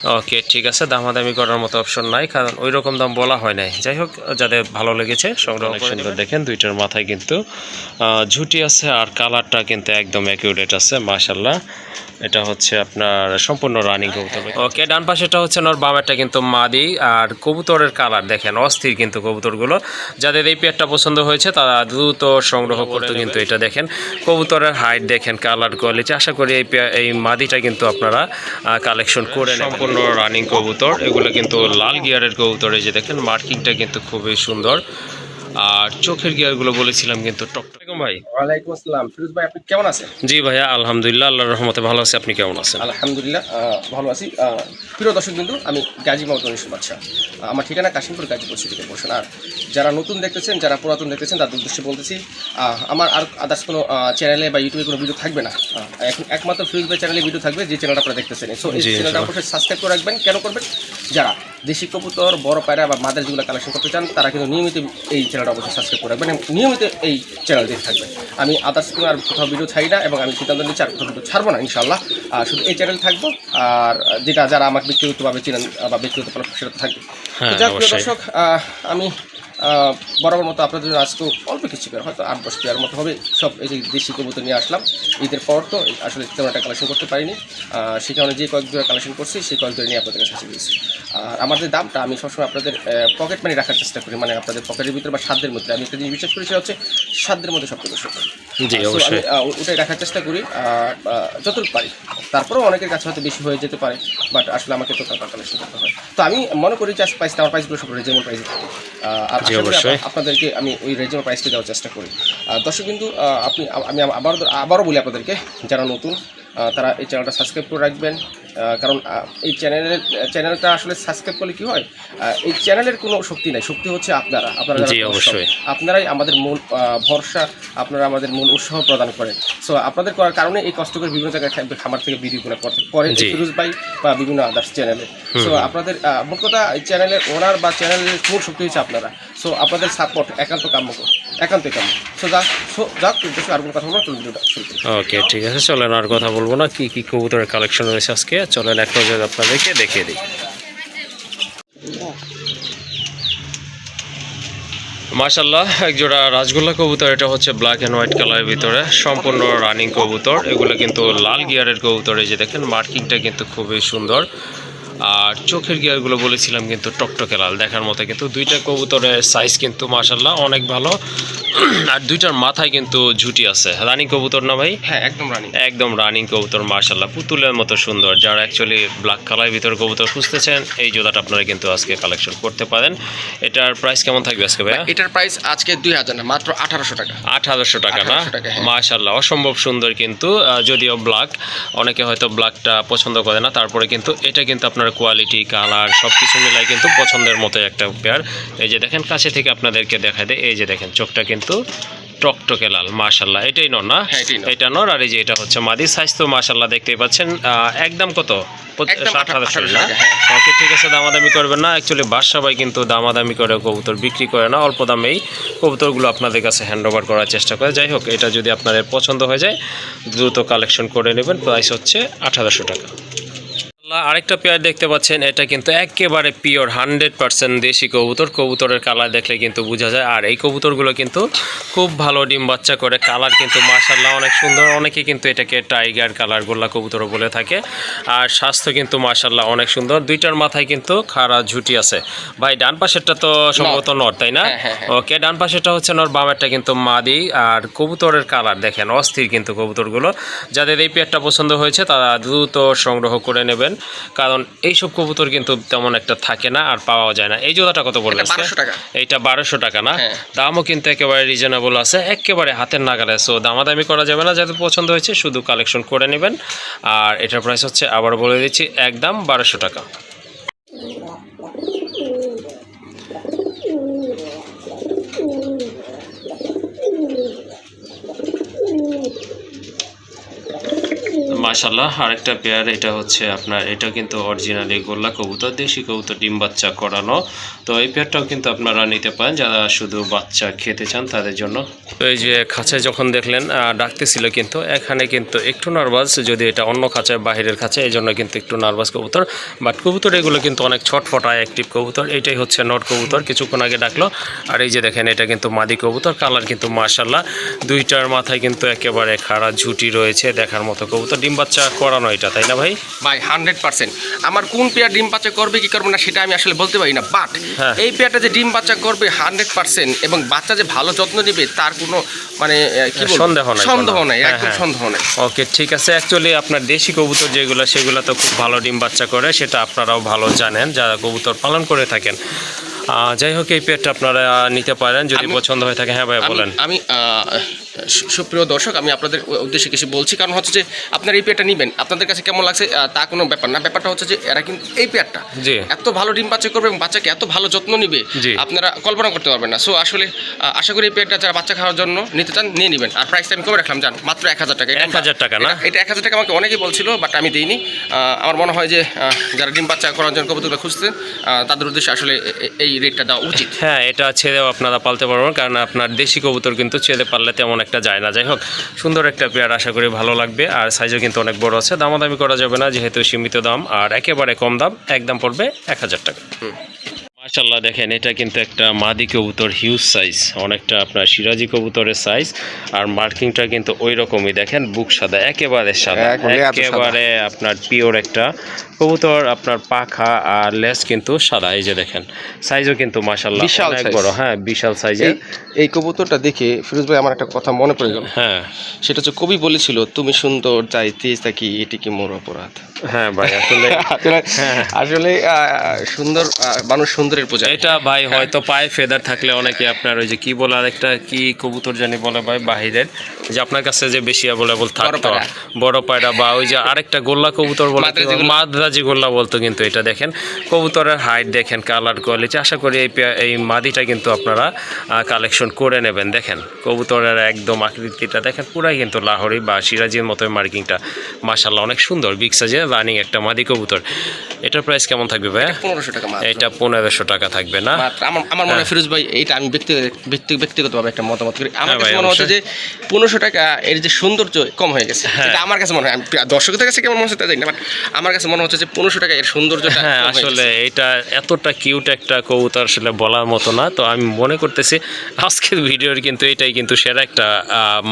ওকে, ঠিক আছে, দামাদামি করার মতো অপশন নাই, কারণ ওই রকম দাম বলা হয় নাই। যাই হোক, যাদের ভালো লেগেছে সংগ্রহ করে সুন্দর। দেখেন দুইটার মাথায় কিন্তু ঝুটি আছে, আর কালারটা কিন্তু একদম অ্যাকিউরেট আছে মাশাআল্লাহ। এটা হচ্ছে আপনার সম্পূর্ণ রানিং কবুতর। ওকে, ডান পাশেটা হচ্ছে নর, বামেরটা কিন্তু মাদি। আর কবুতরের কালার দেখেন অস্থির কিন্তু কবুতরগুলো। যাদের এই পেয়ারটা পছন্দ হয়েছে তারা দ্রুত সংগ্রহ করতে। কিন্তু এটা দেখেন কবুতরের হাইট দেখেন, কালার কোয়ালিটি। আশা করি এই মাদিটা কিন্তু আপনারা কালেকশন করে নেবেন। সম্পূর্ণ রানিং কবুতর, এগুলো কিন্তু লাল গিয়ারের কবুতর। এই যে দেখেন মার্কিংটা কিন্তু খুবই সুন্দর, আর চোখের গিয়ারগুলো বলেছিলাম কিন্তু টকটক। ভাই ওয়ালাইকুম আসসালাম, ফিরোজ ভাই, আপনি কেমন আছেন? জি ভাইয়া, আলহামদুলিল্লাহ, আল্লাহর রহমতে ভালো আছি। আপনি কেমন আছেন? আলহামদুলিল্লাহ ভালো আছি। প্রিয় দর্শক বিন্দু, আমি গাজী মাহমুদ বাদশা। আমার ঠিকানা কাশিমপুর, গাজীপুর সিটিতে বসেন। আর যারা নতুন দেখতেছেন, যারা পুরাতন দেখতেছেন, তাদের উদ্দেশ্যে বলতেছি আমার আর আদার্স কোনো চ্যানেলে বা ইউটিউবে কোনো ভিডিও থাকবে না। এখন একমাত্র ফিরোজ ভাই চ্যানেলে ভিডিও থাকবে, যে চ্যানেলটা আপনারা দেখতেছেন। সো এই চ্যানেলটা অবশ্যই সাবস্ক্রাইব করে রাখবেন। কেন করবেন? যারা দেশি কবুতর, বড় পায়রা বা মাদের যেগুলো কালেকশন করতে চান, তারা কিন্তু নিয়মিত এই চ্যানেলটা অবশ্যই সাবস্ক্রাইব করে রাখবেন এবং নিয়মিত এই চ্যানেল দেখতে থাকবেন। আমি আদার্স কোনো আর কোথাও ভিডিও ছাড়ি না, এবং আমি সিদ্ধান্ত নিচ্ছি আর কোথাও ভিডিও ছাড়বো না ইনশাল্লাহ। শুধু এই চ্যানেল থাকবো, আর যেটা যারা আমাকে ব্যক্তিগতভাবে চিনেন বা ব্যক্তিগত সেটা থাকবে। যাক প্রিয় দর্শক, আমি বরাবর মতো আপনাদের জন্য আজকে অল্প কিছু পেয়ার, হয়তো 8-10 পেয়ার মতো হবে। সব এই যে দেশি কবুতর নিয়ে আসলাম। ঈদের পর তো আসলে তেমন একটা কালেকশন করতে পারিনি, সেই কারণে যে কয়েক জোড়া কালেকশন করছি সেই কয়েক জোড়া নিয়ে আপনাদের কাছে দিয়েছি। আর আমাদের দামটা আমি সবসময় আপনাদের পকেট মানি রাখার চেষ্টা করি, মানে আপনাদের পকেটের ভিতরে বা সাধ্যের মধ্যে। আমি একটা জিনিস বিশ্বাস করি, সেটা হচ্ছে সাধ্যের মধ্যে সবচেয়ে বেশি। আমি ওটাই রাখার চেষ্টা করি যতটুকু পারি। তারপরেও অনেকের কাছে হয়তো বেশি হয়ে যেতে পারে, বাট আসলে আমাকে তো টাকা কালেকশন করতে হয়। তো আমি মনে করি যে প্রাইসটা, আমার প্রাইসগুলো সব রিজনেবল প্রাইসে থাকে। আর আপনাদেরকে আমি ওই রিজনেবল প্রাইসটা দেওয়ার চেষ্টা করি। দর্শক কিন্তু আমি আবারও বলি আপনাদেরকে, যারা নতুন তারা এই চ্যানেলটা সাবস্ক্রাইব করে রাখবেন। কারণ এই চ্যানেলটা আসলে সাবস্ক্রাইব করলে কী হয়, এই চ্যানেলের কোনো শক্তি নাই, শক্তি হচ্ছে আপনারাই আমাদের মূল ভরসা, আপনারা আমাদের মূল উৎসাহ প্রদান করেন। সো আপনাদের করার কারণে এই কষ্ট করে বিভিন্ন জায়গায় খামার থেকে ভিডিওগুলো পরে ফিরোজ ভাই বা বিভিন্ন আদার্স চ্যানেলে। সো আপনাদের মোট কথা এই চ্যানেলের ওনার বা চ্যানেলের মূল শক্তি হচ্ছে আপনারা। সো আপনাদের সাপোর্ট একান্তই কাম্য। সো যাক আর কোনো কথা বলবো না, ভিডিওটা শুরু করি। ওকে, ঠিক আছে, চলেন আর কথা বলবো না। কি কি কবুতরের কালেকশন রয়েছে আজকে, চলেন এক নজর আপনাদেরকে দেখিয়ে দিই। মাশাআল্লাহ, একজোড়া রাজগোল্লা কবুতর। এটা হচ্ছে ব্ল্যাক অ্যান্ড হোয়াইট কালারের ভিতরে, সম্পূর্ণ রানিং কবুতর। এগুলো কিন্তু লাল গিয়ারের কবুতর। এই যে দেখেন মার্কিংটা কিন্তু খুবই সুন্দর, আর চোখের গিয়ারগুলো বলেছিলাম কিন্তু টকটকে লাল, দেখার মতো। কিন্তু দুইটা কবুতরের সাইজ কিন্তু মাশাআল্লাহ অনেক ভালো, আর দুইটার মাথায় কিন্তু ঝুটি আছে। রানিং কবুতর না ভাই? হ্যাঁ, একদম রানিং কবুতর মাশাআল্লাহ, পুতুলের মতো সুন্দর। যারা অ্যাকচুয়ালি ব্ল্যাক কালারের ভিতরে কবুতর খুঁজতেছেন, এই জোড়াটা আপনারা কিন্তু আজকে কালেকশন করতে পারেন। এটার প্রাইস কেমন থাকবে আজকে ভাইয়া? এটার প্রাইস আজকে 2000 না, মাত্র 1800 টাকা। 1800 টাকা না? মাশাআল্লাহ, অসম্ভব সুন্দর কিন্তু। যদিও ব্ল্যাক, অনেকে হয়তো ব্ল্যাকটা পছন্দ করে না, তারপরে কিন্তু এটা কিন্তু আপনার কোয়ালিটি, কালার সব কিছু মিলাই কিন্তু পছন্দের মতো একটা পেয়ার। এই যে দেখেন কাছে থেকে আপনাদেরকে দেখায় দেয়। এই যে দেখেন চোখটা কিন্তু টকটকে লাল মাশাআল্লাহ। এটাই নর না? এটা নর। আর এই যে এটা হচ্ছে মাদি। সাইজ তো মাশাআল্লাহ দেখতেই পাচ্ছেন। একদম কত? 7,000 না? ওকে, ঠিক আছে, দামাদামি করবেন না। অ্যাকচুয়ালি বাদশা ভাই কিন্তু দামাদামি করে কবুতর বিক্রি করে না, অল্প দামেই কবুতরগুলো আপনাদের কাছে হ্যান্ড ওভার করার চেষ্টা করে। যাই হোক, এটা যদি আপনাদের পছন্দ হয়ে যায় দ্রুত কালেকশন করে নেবেন। প্রাইস হচ্ছে 1800 টাকা। আরেকটা পেয়ার দেখতে পাচ্ছেন, এটা কিন্তু একেবারে পিওর 100% দেশি কবুতর। কবুতরের কালার দেখলে কিন্তু বোঝা যায়। আর এই কবুতরগুলো কিন্তু খুব ভালো ডিম বাচ্চা করে, কালার কিন্তু মাশাআল্লাহ অনেক সুন্দর। অনেকে কিন্তু এটাকে টাইগার কালার গোল্লা কবুতরও বলে থাকে। আর স্বাস্থ্য কিন্তু মাশাআল্লাহ অনেক সুন্দর। দুইটার মাথায় কিন্তু খাড়া ঝুটি আছে। ভাই ডান পাশেরটা তো সম্ভবত নর, তাই না? ওকে, ডান পাশেরটা হচ্ছে নর, বামেরটা কিন্তু মাদি। আর কবুতরের কালার দেখেন অস্থির কিন্তু কবুতরগুলো। যাদের এই পেয়ারটা পছন্দ হয়েছে তারা দ্রুত সংগ্রহ করে নেবেন, কারণ এইসব কবুতর কিন্তু তেমন একটা থাকে না আর পাওয়া যায় না। এই জোড়াটা কত বললেন? 1200 টাকা। এইটা 1200 টাকা না? দামও কিন্তু একেবারে রিজনেবল আছে, একেবারে হাতের নাগালে। সো দামাদামি করা যাবে না। যাদের পছন্দ হয়েছে শুধু কালেকশন করে নেবেন। আর এটার প্রাইস হচ্ছে, আবার বলে দিচ্ছি, একদম 1200 টাকা। মাশাআল্লাহ, আরেকটা পেয়ার, এটা হচ্ছে আপনার, এটা কিন্তু অরিজিনালি গোল্লা কবুতর, দেশি কবুতর, ডিম বাচ্চা করানো। তো এই পেয়ারটাও কিন্তু আপনারা নিতে পারেন যারা শুধু বাচ্চা খেতে চান তাদের জন্য। তো এই যে খাঁচায় যখন দেখলেন ডাকতেছিল, কিন্তু এখানে কিন্তু একটু নার্ভাস, যদি এটা অন্য খাঁচায় বাহিরের খাঁচায়, এই জন্য কিন্তু একটু নার্ভাস কবুতর। বাট কবুতর এগুলো কিন্তু অনেক ছটফটা অ্যাক্টিভ কবুতর। এটাই হচ্ছে নট কবুতর, কিছুক্ষণ আগে ডাকলো। আর এই যে দেখেন, এটা কিন্তু মাদি কবুতর, কালার কিন্তু মাশাআল্লাহ, দুইটার মাথায় কিন্তু একেবারে খাড়া ঝুটি রয়েছে, দেখার মতো কবুতর। ডিম বাচ্চা করানো এটা, তাই না ভাই? ভাই 100%। আমার কোন পেয়ার ডিম বাচ্চা করবে কি করবে না সেটা আমি আসলে বলতে পারি না, বাট হ্যাঁ। এই পেয়ারটা যে ডিম বাচ্চা করবে 100% এবং বাচ্চা যে ভালো যত্ন নেবে তার কোনো মানে কি বলবো, সন্দেহ নাই, সন্দেহ নাই, হ্যাঁ, একদম হ্যাঁ। সন্দেহ নাই। ওকে, ঠিক আছে। অ্যাকচুয়ালি আপনার দেশি কবুতর যেগুলো, সেগুলো তো খুব ভালো ডিম বাচ্চা করে, সেটা আপনারাও ভালো জানেন যারা কবুতর পালন করে থাকেন। যাই হোক, এই পেয়ারটা আপনারা নিতে পারেন যদি পছন্দ হয়ে থাকে। হ্যাঁ ভাই, বলেন। আমি সুপ্রিয় দর্শক, আমি আপনাদের উদ্দেশ্যে কিছু বলছি, কারণ হচ্ছে যে আপনার এই পেয়ারটা নেবেন, আপনাদের কাছে কেমন লাগছে তা কোনো ব্যাপার না। ব্যাপারটা হচ্ছে যে এরা কিন্তু এই পেয়ারটা জি এত ভালো ডিম বাচ্চা করবে এবং বাচ্চাকে এত ভালো যত্ন নিবে, জি। আপনারা কল্পনা করতে পারবেন না। সো আসলে আশা করি এই পেয়ারটা যারা বাচ্চা খাওয়ার জন্য নিতে চান নিয়ে নেবেন। আর প্রাইসটা আমি কবে রাখলাম জান? মাত্র 1000 টাকা। 1000 টাকা না? এটা 1000 টাকা আমাকে অনেকেই বলছিল, বাট আমি দিইনি। আমার মনে হয় যে যারা ডিম বাচ্চা করার জন্য কবুতরগুলো খুঁজছেন তাদের উদ্দেশ্যে আসলে এই রেটটা দেওয়া উচিত। হ্যাঁ, এটা ছেলেও আপনারা পালতে পারবেন, কারণ আপনার দেশি কবুতর কিন্তু ছেলে পাললে তেমন একটা যায় না। যাই হোক, সুন্দর একটা পেয়ার, আশা করি ভালো লাগবে। আর সাইজও কিন্তু অনেক বড় আছে, দামাদামি করা যাবে না যেহেতু সীমিত দাম, আর একেবারে কম দাম, একদম পড়বে 1000 টাকা। মাশাআল্লাহ, দেখেন এটা কিন্তু একটা মাদি কবুতর, হিউজ সাইজ, অনেকটা আপনার সিরাজি কবুতরের সাইজ। আর মার্কিংটা কিন্তু ওই রকমই, দেখেন বুক সাদা, একেবারে সাদা, একেবারে আপনার পিওর একটা কবুতর। আপনার পাখা আর লেজ কিন্তু সাদা। এই যে দেখেন, সাইজও কিন্তু মাশাআল্লাহ অনেক বড়। হ্যাঁ, বিশাল সাইজের। এই কবুতরটা দেখে ফিরোজ ভাই আমার একটা কথা মনে পড়ে গেল। হ্যাঁ, সেটা হচ্ছে কবি বলেছিল, তুমি সুন্দর চাইতে থাকি, এটি কি মোর অপরাধ? হ্যাঁ ভাই, আসলে আসলে সুন্দর মানুষ সুন্দরের পূজা। এটা ভাই হয়তো পায়ে ফেদার থাকলে অনেকে আপনার ওই যে কি বলে, আরেকটা কি কবুতর জানি বলে ভাই বাহিরের, যে আপনার কাছে যে বেশি অ্যাভেলেবল থাকতো, বড় পায়রা, বা ওই যে আরেকটা গোল্লা কবুতর বলে, মাদ্রাজি গোল্লা বলতো। কিন্তু এটা দেখেন, কবুতরের হাইট দেখেন, কালার কোয়ালিটি। আশা করি এই মাদিটা কিন্তু আপনারা কালেকশন করে নেবেন। দেখেন কবুতরের একদম আকৃতিটা দেখেন, পুরাই কিন্তু লাহোরি বা সিরাজির মতো মার্কিংটা মাশাআল্লাহ অনেক সুন্দর, বিগ সাইজের রানিং একটা মাদি কবুতর। এটার প্রাইস কেমন থাকবে ভাই? 1500 টাকা মাত্র। এটা 1500 টাকা থাকবে না? আমার মনে হয় ফিরোজ ভাই, এইটা আমি ব্যক্তিগতভাবে একটা মতামত করি। আমার কাছে মনে হচ্ছে যে 1500 টাকা এর যে সৌন্দর্য কম হয়ে গেছে, এটা আমার কাছে মনে হয়। আমি দর্শকদের কাছে কেমন মনে হচ্ছে তা জানি না, বাট আমার কাছে মনে হচ্ছে যে 1500 টাকা এর সৌন্দর্যটা। হ্যাঁ, আসলে এটা এতটা কিউট একটা কবুতর আসলে বলার মতো না। তো আমি মনে করতেছি আজকের ভিডিওর কিন্তু এটাই কিন্তু সেরা একটা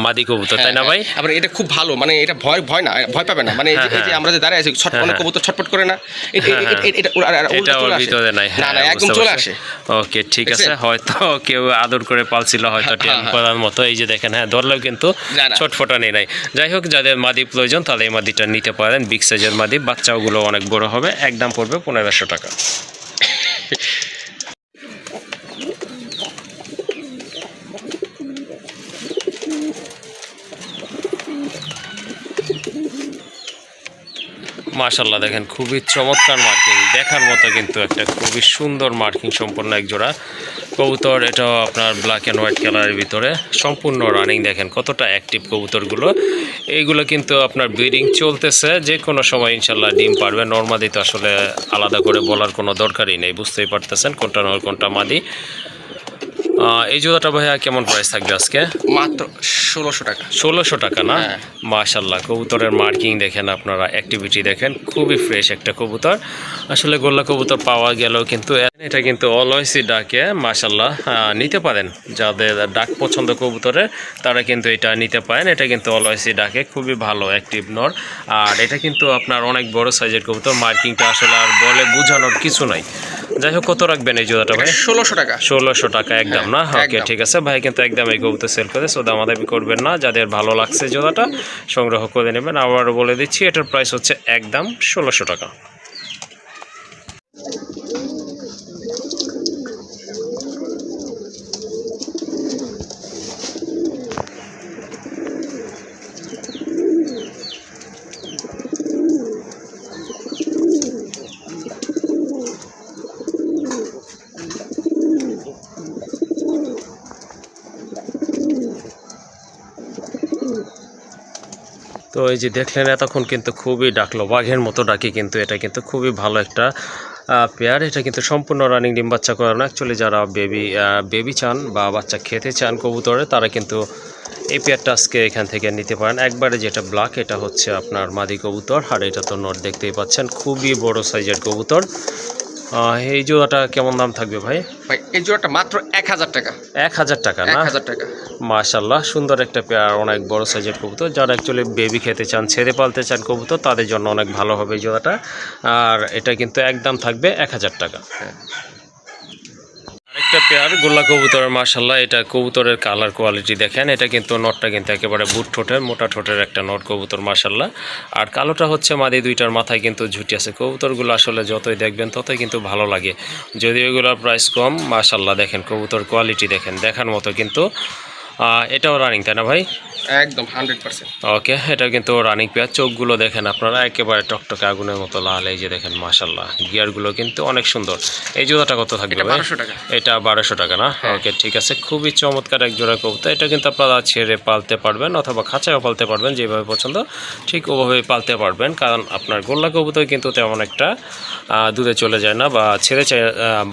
মাদি কবুতর, তাই না ভাই? আবার এটা খুব ভালো, মানে এটা ভয় না, ভয় পাবে না। মানে এই যে আমরা যে দাঁড়ায় আছি, অনেক কবুতর ছটফট করে না, এটা ওর ভিতরে নাই। না, একদম চলে আসে। ওকে, ঠিক আছে। হয়তো কেউ আদর করে পালছিল, হয়তো টেন করার মতো। এই যে দেখেন, হ্যাঁ, ধরলেও কিন্তু ছটফটানি নাই। যাই হোক, যাদের মাদি প্রয়োজন তাদের এই মাদিটা নিতে পারেন, বিগ সাইজের মাদি, বাচ্চাগুলো অনেক বড় হবে। একদম পড়বে 1500 টাকা। মাশাআল্লাহ, দেখেন খুবই চমৎকার মার্কিং, দেখার মতো কিন্তু একটা খুবই সুন্দর মার্কিং সম্পন্ন এক জোড়া কবুতর। এটাও আপনার ব্ল্যাক অ্যান্ড হোয়াইট কালারের ভিতরে, সম্পূর্ণ রানিং। দেখেন কতটা অ্যাক্টিভ কবুতরগুলো। এইগুলো কিন্তু আপনার ব্রিডিং চলতেছে, যে কোনো সময় ইনশাল্লাহ ডিম পারবে। নর্মাদি তো আসলে আলাদা করে বলার কোনো দরকারই নেই, বুঝতেই পারতেছেন কোনটা নর কোনটা মাদি। এই জোড়াটা ভাইয়া কেমন প্রাইস থাকবে আজকে? মাত্র 1600 টাকা। 1600 টাকা না? মাশাআল্লাহ, কবুতরের মার্কিং দেখেন, আপনারা অ্যাক্টিভিটি দেখেন, খুবই ফ্রেশ একটা কবুতর। আসলে গোল্লা কবুতর পাওয়া গেলেও কিন্তু এটা কিন্তু অলওয়েজই ডাকে। মাশাআল্লাহ, নিতে পারেন যাদের ডাক পছন্দ কবুতরের, তারা কিন্তু এটা নিতে পারেন। এটা কিন্তু অলওয়েজই ডাকে, খুবই ভালো অ্যাক্টিভ নর। আর এটা কিন্তু আপনার অনেক বড় সাইজের কবুতর, মার্কিংটা আসলে আর বলে বোঝানোর কিছু নাই। যাই হোক, কত রাখবেন এই জোড়াটা ভাই? 1600 টাকা। 1600 টাকা একদম না? ওকে, ঠিক আছে ভাই, কিন্তু একদম এই কবুতর সেল করে সো দামাদামি করবেন না। যাদের ভালো লাগছে জোড়াটা সংগ্রহ করে নেবেন। আবারও বলে দিচ্ছি, এটার প্রাইস হচ্ছে একদম 1600 টাকা। তো তো এই যে দেখলেন এতক্ষণ কিন্তু খুবই ডাকলো, বাঘের মতো ডাকি, কিন্তু এটা কিন্তু খুবই ভালো একটা পেয়ার। এটা কিন্তু সম্পূর্ণ রানিং ডিম বাচ্চা করানো। অ্যাকচুয়ালি যারা বেবি চান বা বাচ্চা খেতে চান কবুতরে, তারা কিন্তু এই পেয়ারটা আজকে এখান থেকে নিতে পারেন। একবারে যেটা ব্ল্যাক, এটা হচ্ছে আপনার মাদি কবুতর, আর এটা তো নট দেখতেই পাচ্ছেন, খুবই বড় সাইজের কবুতর। এই জোড়াটা কেমন দাম থাকবে ভাই? ভাই এই জোড়াটা মাত্র 1000 টাকা। 1000 টাকা না? 1000 টাকা। মাশাআল্লাহ, সুন্দর একটা পেয়ার, অনেক বড় সাইজের কবুতর। যারা অ্যাকচুয়ালি বেবি খেতে চান, ছেড়ে পালতে চান কবুতর, তাদের জন্য অনেক ভালো হবে এই জোড়াটা। আর এটা কিন্তু একদম থাকবে 1000 টাকা। হ্যাঁ, আরেকটা পেয়ার গোল্লা কবুতর। মাশাআল্লাহ, এটা কবুতরের কালার কোয়ালিটি দেখেন। এটা কিন্তু নটটা কিন্তু একেবারে বুট ঠোঁটের, মোটা ঠোঁটের একটা নট কবুতর মাশাআল্লাহ। আর কালোটা হচ্ছে মাদি, দুইটার মাথায় কিন্তু ঝুটি আছে। কবুতরগুলো আসলে যতই দেখবেন ততই কিন্তু ভালো লাগে, যদিও এগুলোর প্রাইস কম। মাশাআল্লাহ দেখেন কবুতর কোয়ালিটি দেখেন, দেখার মতো কিন্তু। এটাও রানিং তাই না ভাই? একদম 100%। ওকে, এটা কিন্তু রানিং পেয়ার। চোখগুলো দেখেন আপনারা, একেবারে টকটকে আগুনের মতো লাল। এই যে দেখেন মাশাআল্লাহ, গিয়ারগুলো কিন্তু অনেক সুন্দর। এই জোড়াটা কত থাকবে এটা ভাই? 1200 টাকা। এটা 1200 টাকা না? ওকে ঠিক আছে, খুবই চমৎকার এক জোড়া কবুতর। এটা কিন্তু আপনারা ছেড়ে পালতে পারবেন অথবা খাঁচায়ও পালতে পারবেন, যেভাবে পছন্দ ঠিক ওভাবেই পালতে পারবেন। কারণ আপনার গোল্লা কবুতর কিন্তু তেমন একটা দূরে চলে যায় না,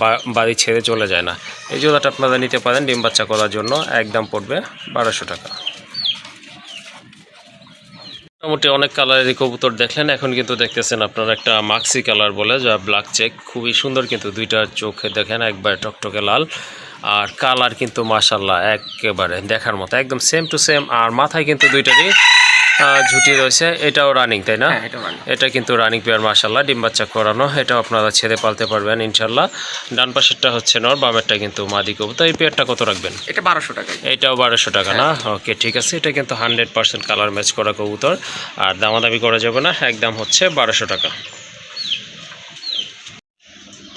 বা বাড়ি ছেড়ে চলে যায় না। এই জোড়াটা আপনারা নিতে পারেন ডিম বাচ্চা করার জন্য। একদম পড়বে 1200 টাকা। মোটামুটি অনেক কালারের কবুতর দেখলেন। এখন কিন্তু দেখতেছেন আপনারা একটা মাক্সি কালার বলে, যা ব্ল্যাক চেক, খুবই সুন্দর কিন্তু। দুইটার চোখে দেখেন একবারে টকটকে লাল, আর কালার কিন্তু মাশাআল্লাহ একেবারে দেখার মতো, একদম সেম টু সেম। আর মাথায় কিন্তু দুইটারই ঝুটি রয়েছে। এটাও রানিং তাই না? এটা কিন্তু রানিং পেয়ার মাশাআল্লাহ, ডিম বাচ্চা করানো। এটাও আপনারা ছেড়ে পালতে পারবেন ইনশাল্লাহ। ডান পাশেরটা হচ্ছে নর, বামেরটা কিন্তু মাদি কবুতর। এই পেয়ারটা কত রাখবেন? এটা 1200 টাকা। এটাও 1200 টাকা না? ওকে ঠিক আছে। এটা কিন্তু 100% কালার ম্যাচ করা কবুতর, আর দামাদামি করা যাবে না, একদম হচ্ছে 1200 টাকা।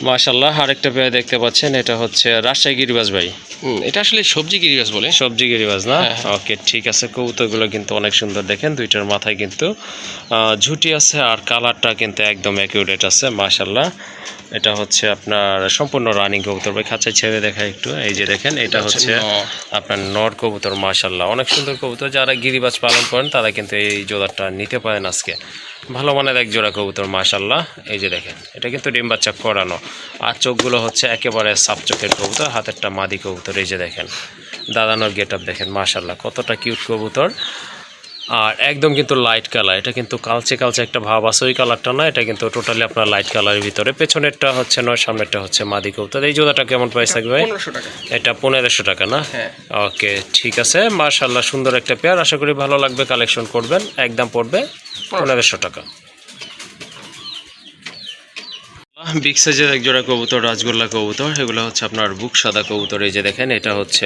মাশাআল্লাহ, আরেকটা পেয়ার দেখতে পাচ্ছেন, এটা হচ্ছে রাজশাহী গিরিবাজ ভাই। এটা আসলে সবজি গিরিবাজ বলে। সবজি গিরিবাজ না? ওকে ঠিক আছে। কবুতরগুলো কিন্তু অনেক সুন্দর দেখেন, দুইটার মাথায় কিন্তু ঝুটি আছে, আর কালারটা কিন্তু একদম অ্যাকিউরেট আছে মাশাআল্লাহ। এটা হচ্ছে আপনার সম্পূর্ণ রানিং কবুতর ভাই। খাঁচায় ছেড়ে দেখা একটু, এই যে দেখেন, এটা হচ্ছে আপনার নর কবুতর মাশাআল্লাহ, অনেক সুন্দর কবুতর। যারা গিরিবাজ পালন করেন তারা কিন্তু এই জোড়াটা নিতে পারেন আজকে। ভালো মানের এক জোড়া কবুতর মাশাআল্লাহ। এই যে দেখেন, এটা কিন্তু ডিম বাচ্চা করানো, আর চোখগুলো হচ্ছে একেবারে সাপ চোখের কবুতর। হাতেরটা মাদি কবুতর, এই যে দেখেন দাদানোর গেট আপ দেখেন মাশাআল্লাহ, কতটা কিউট কবুতর। আর একদম কিন্তু লাইট কালার, এটা কিন্তু কালচে কালচে একটা ভাব আছে, ওই কালারটা না, এটা কিন্তু টোটালি আপনার লাইট কালারের ভিতরে। পেছনেরটা হচ্ছে নয়, সামনেরটা হচ্ছে মাদি কবুতর। এই জোড়াটা কেমন প্রাইস থাকবে? 1500 টাকা। এটা 1500 টাকা না? ওকে ঠিক আছে। মাশাআল্লাহ, সুন্দর একটা পেয়ার, আশা করি ভালো লাগবে, কালেকশন করবেন। একদম পড়বে 1500 টাকা। বিগ সাইজের এক জোড়া কবুতর, রাজগোল্লা কবুতর। এগুলো হচ্ছে আপনার বুক সাদা কবুতর। এই যে দেখেন, এটা হচ্ছে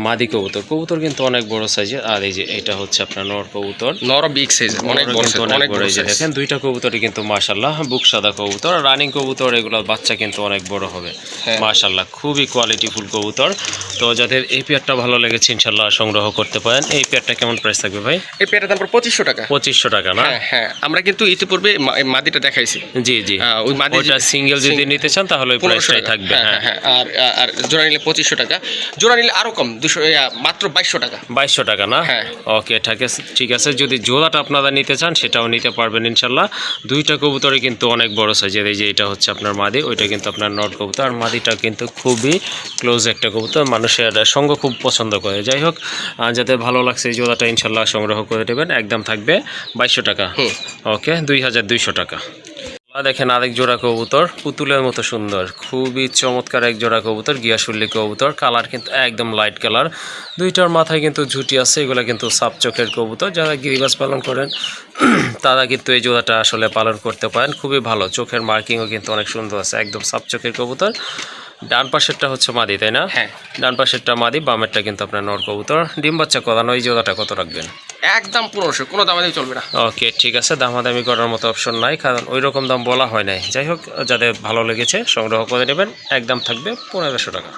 মাদি কবুতর। কবুতর কিন্তু অনেক বড় সাইজের। আর এই যে এটা হচ্ছে আপনার নর কবুতর, নর বিগ সাইজ, অনেক বড় সাইজ, অনেক বড়। এই যে দেখেন দুইটা কবুতরই কিন্তু মাশাআল্লাহ বুক সাদা কবুতর, রানিং কবুতর। এগুলো বাচ্চা কিন্তু অনেক বড় হবে মাশাআল্লাহ, খুবই কোয়ালিটিফুল কবুতর। তো যাদের এই পেয়ারটা ভালো লেগেছে ইনশাআল্লাহ সংগ্রহ করতে পারেন। এই পেয়ারটা কেমন প্রাইস থাকবে ভাই? এই পেয়ারটার দাম 2500 টাকা। 2500 টাকা না? হ্যাঁ, আমরা কিন্তু ইতিপূর্বে মাদিটা দেখাইছি। জি জি, ওই মাদিটা সিঙ্গেল যদি নিতে চান তাহলে ওই প্রাইসটাই থাকবে। হ্যাঁ, আর জোড়া নিলে 2500 টাকা। জোড়া নিলে আরো কম, 200, মাত্র 2200 টাকা। 2200 টাকা না? হ্যাঁ। ওকে ঠিক আছে। যদি জোড়াটা আপনারা নিতে চান সেটাও নিতে পারবেন ইনশাল্লাহ। দুইটা কবুতরই কিন্তু অনেক বড় সাইজের। এই যে এটা হচ্ছে আপনার মাদি, ওইটা কিন্তু আপনার নট কবুতর। আর মাদিটা কিন্তু খুবই ক্লোজ একটা কবুতর, মানুষের সঙ্গ খুব পছন্দ করে। যাই হোক, যাদের ভালো লাগছে এই জোড়াটা ইনশাল্লাহ সংগ্রহ করে দেবেন। একদম থাকবে 2200 টাকা। ওকে, 2200 টাকা। দেখেন আরেক জোড়া কবুতর, পুতুলের মতো সুন্দর, খুবই চমৎকার এক জোড়া কবুতর, গিয়াশুল্লি কবুতর। কালার কিন্তু একদম লাইট কালার, দুইটার মাথায় কিন্তু ঝুটি আছে। এগুলো কিন্তু সাপ চোখের কবুতর। যারা গিরিবাজ পালন করেন তারা কিন্তু এই জোড়াটা আসলে পালন করতে পারেন, খুবই ভালো। চোখের মার্কিংও কিন্তু অনেক সুন্দর আছে, একদম সাপ চোখের কবুতর। ডান পাশেরটা হচ্ছে মাদি তাই না? হ্যাঁ, ডান পাশেরটা মাদি, বামেরটা কিন্তু আপনার নর কবুতর। ডিম বাচ্চা করানো। এই জোড়াটা কত রাখবেন? একদম 1500, কোনো দামাদামি চলবে না। ওকে ঠিক আছে, দামাদামি করার মতো অপশন নাই, কারণ ওই রকম দাম বলা হয় নাই। যাই হোক, যাদের ভালো লেগেছে সংগ্রহ করে নেবেন। একদম থাকবে 1500 টাকা।